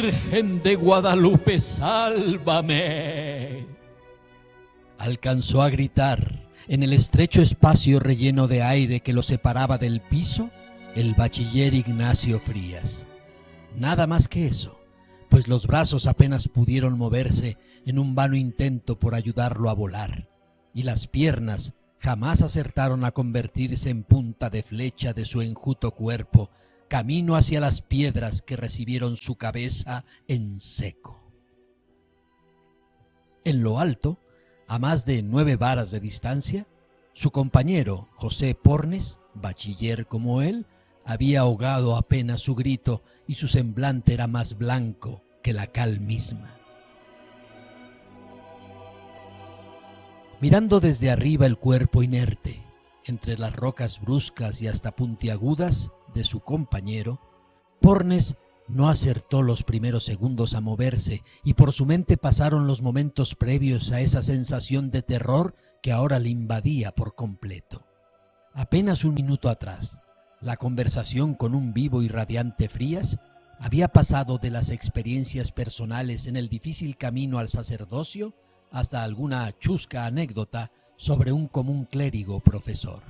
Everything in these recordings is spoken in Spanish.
Virgen de Guadalupe, sálvame. Alcanzó a gritar en el estrecho espacio relleno de aire que lo separaba del piso el bachiller Ignacio Frías. Nada más que eso, pues los brazos apenas pudieron moverse en un vano intento por ayudarlo a volar, y las piernas jamás acertaron a convertirse en punta de flecha de su enjuto cuerpo, camino hacia las piedras que recibieron su cabeza en seco. En lo alto, a más de 9 varas de distancia, su compañero José Pornes, bachiller como él, había ahogado apenas su grito y su semblante era más blanco que la cal misma. Mirando desde arriba el cuerpo inerte, entre las rocas bruscas y hasta puntiagudas de su compañero, Pornes no acertó los primeros segundos a moverse y por su mente pasaron los momentos previos a esa sensación de terror que ahora le invadía por completo. Apenas un minuto atrás, la conversación con un vivo y radiante Frías había pasado de las experiencias personales en el difícil camino al sacerdocio hasta alguna chusca anécdota sobre un común clérigo profesor.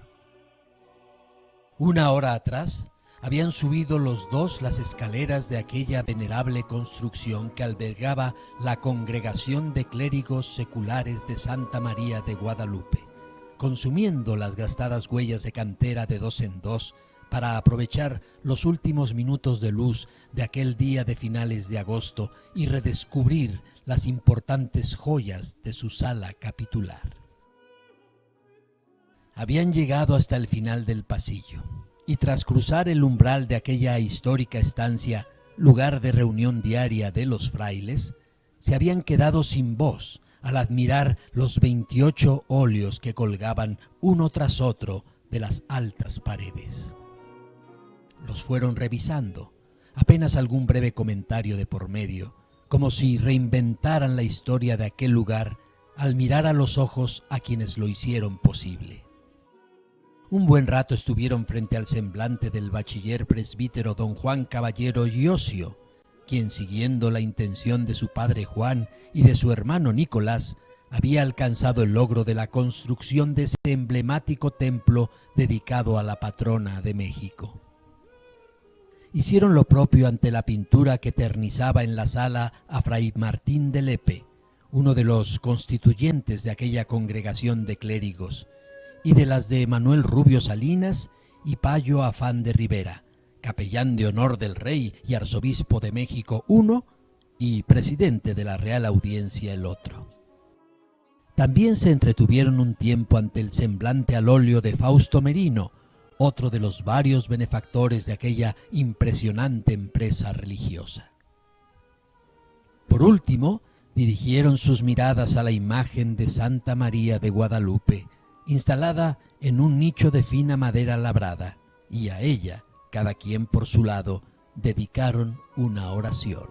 Una hora atrás, habían subido los dos las escaleras de aquella venerable construcción que albergaba la Congregación de Clérigos Seculares de Santa María de Guadalupe, consumiendo las gastadas huellas de cantera de 2 en 2 para aprovechar los últimos minutos de luz de aquel día de finales de agosto y redescubrir las importantes joyas de su sala capitular. Habían llegado hasta el final del pasillo y tras cruzar el umbral de aquella histórica estancia, lugar de reunión diaria de los frailes, se habían quedado sin voz al admirar los 28 óleos que colgaban uno tras otro de las altas paredes. Los fueron revisando, apenas algún breve comentario de por medio, como si reinventaran la historia de aquel lugar al mirar a los ojos a quienes lo hicieron posible. Un buen rato estuvieron frente al semblante del bachiller presbítero don Juan Caballero Giosio, quien, siguiendo la intención de su padre Juan y de su hermano Nicolás, había alcanzado el logro de la construcción de ese emblemático templo dedicado a la patrona de México. Hicieron lo propio ante la pintura que eternizaba en la sala a Fray Martín de Lepe, uno de los constituyentes de aquella congregación de clérigos, y de las de Manuel Rubio Salinas y Payo Afán de Rivera, capellán de honor del rey y arzobispo de México uno y presidente de la Real Audiencia el otro. También se entretuvieron un tiempo ante el semblante al óleo de Fausto Merino, otro de los varios benefactores de aquella impresionante empresa religiosa. Por último, dirigieron sus miradas a la imagen de Santa María de Guadalupe, instalada en un nicho de fina madera labrada, y a ella, cada quien por su lado, dedicaron una oración.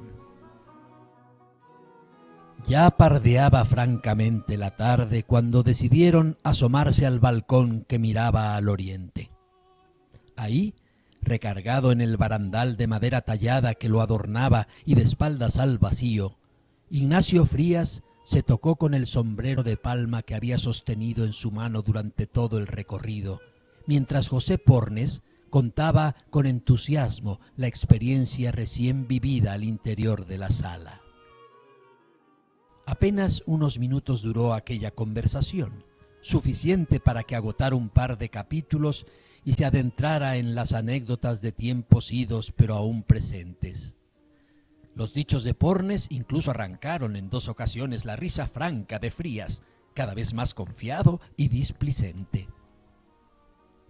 Ya pardeaba francamente la tarde cuando decidieron asomarse al balcón que miraba al oriente. Ahí, recargado en el barandal de madera tallada que lo adornaba y de espaldas al vacío, Ignacio Frías se tocó con el sombrero de palma que había sostenido en su mano durante todo el recorrido, mientras José Pornes contaba con entusiasmo la experiencia recién vivida al interior de la sala. Apenas unos minutos duró aquella conversación, suficiente para que agotara un par de capítulos y se adentrara en las anécdotas de tiempos idos pero aún presentes. Los dichos de Pornes incluso arrancaron en 2 ocasiones la risa franca de Frías, cada vez más confiado y displicente.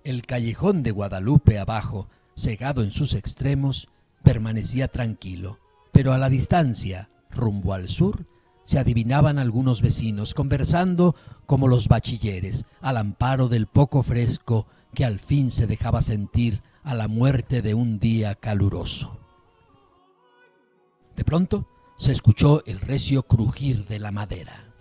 El callejón de Guadalupe abajo, cegado en sus extremos, permanecía tranquilo, pero a la distancia, rumbo al sur, se adivinaban algunos vecinos conversando como los bachilleres, al amparo del poco fresco que al fin se dejaba sentir a la muerte de un día caluroso. De pronto se escuchó el recio crujir de la madera.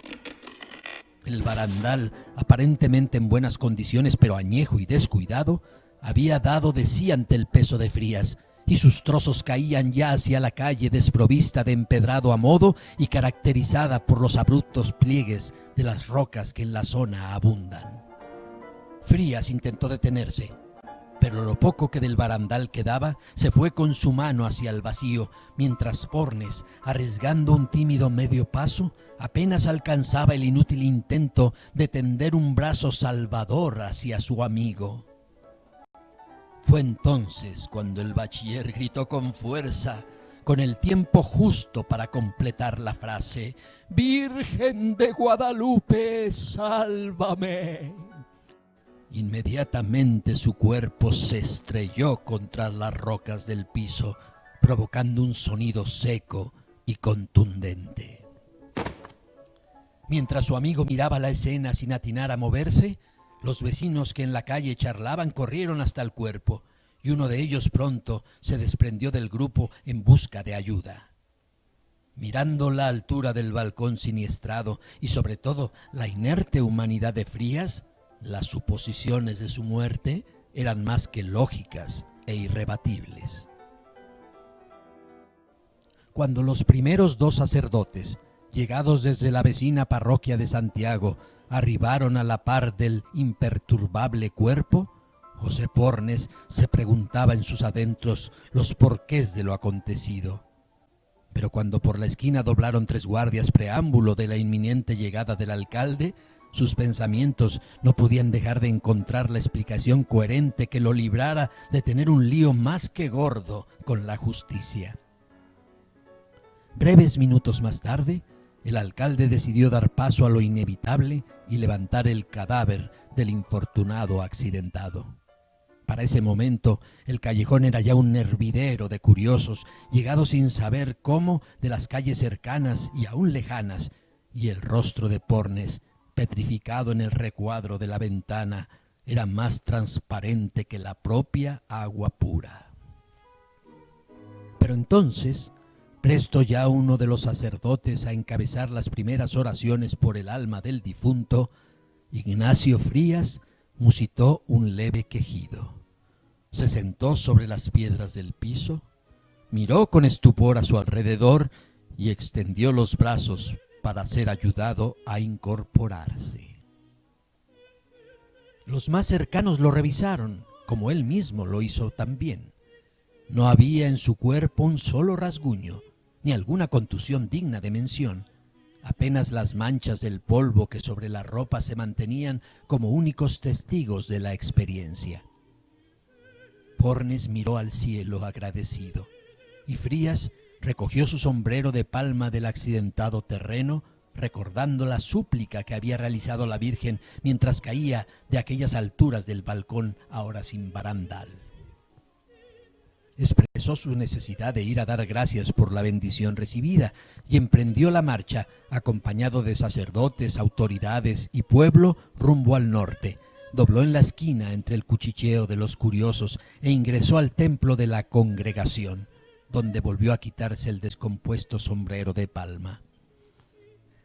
El barandal, aparentemente en buenas condiciones pero añejo y descuidado, había dado de sí ante el peso de Frías, y sus trozos caían ya hacia la calle desprovista de empedrado a modo y caracterizada por los abruptos pliegues de las rocas que en la zona abundan. Frías intentó detenerse, pero lo poco que del barandal quedaba se fue con su mano hacia el vacío, mientras Pornes, arriesgando un tímido medio paso, apenas alcanzaba el inútil intento de tender un brazo salvador hacia su amigo. Fue entonces cuando el bachiller gritó con fuerza, con el tiempo justo para completar la frase: «Virgen de Guadalupe, sálvame». Inmediatamente su cuerpo se estrelló contra las rocas del piso, provocando un sonido seco y contundente. Mientras su amigo miraba la escena sin atinar a moverse, los vecinos que en la calle charlaban corrieron hasta el cuerpo, y uno de ellos pronto se desprendió del grupo en busca de ayuda. Mirando la altura del balcón siniestrado y sobre todo la inerte humanidad de Frías, las suposiciones de su muerte eran más que lógicas e irrebatibles. Cuando los primeros dos sacerdotes, llegados desde la vecina parroquia de Santiago, arribaron a la par del imperturbable cuerpo, José Pornes se preguntaba en sus adentros los porqués de lo acontecido. Pero cuando por la esquina doblaron 3 guardias preámbulo de la inminente llegada del alcalde, sus pensamientos no podían dejar de encontrar la explicación coherente que lo librara de tener un lío más que gordo con la justicia. Breves minutos más tarde, el alcalde decidió dar paso a lo inevitable y levantar el cadáver del infortunado accidentado. Para ese momento, el callejón era ya un hervidero de curiosos, llegados sin saber cómo de las calles cercanas y aún lejanas, y el rostro de Pornes, petrificado en el recuadro de la ventana, era más transparente que la propia agua pura. Pero entonces, presto ya uno de los sacerdotes a encabezar las primeras oraciones por el alma del difunto, Ignacio Frías musitó un leve quejido. Se sentó sobre las piedras del piso, miró con estupor a su alrededor y extendió los brazos para ser ayudado a incorporarse. Los más cercanos lo revisaron, como él mismo lo hizo también. No había en su cuerpo un solo rasguño, ni alguna contusión digna de mención. Apenas las manchas del polvo que sobre la ropa se mantenían como únicos testigos de la experiencia. Pornes miró al cielo agradecido, y Frías recogió su sombrero de palma del accidentado terreno, recordando la súplica que había realizado la Virgen mientras caía de aquellas alturas del balcón ahora sin barandal. Expresó su necesidad de ir a dar gracias por la bendición recibida y emprendió la marcha, acompañado de sacerdotes, autoridades y pueblo, rumbo al norte. Dobló en la esquina entre el cuchicheo de los curiosos e ingresó al templo de la congregación, donde volvió a quitarse el descompuesto sombrero de palma.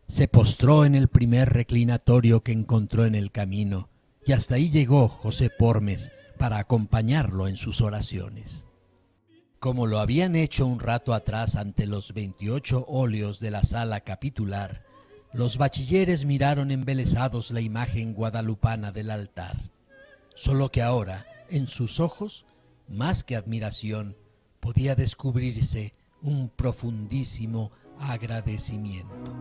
Se postró en el primer reclinatorio que encontró en el camino, y hasta ahí llegó José Pornes para acompañarlo en sus oraciones. Como lo habían hecho un rato atrás ante los 28 óleos de la sala capitular, los bachilleres miraron embelesados la imagen guadalupana del altar, solo que ahora, en sus ojos, más que admiración, podía descubrirse un profundísimo agradecimiento.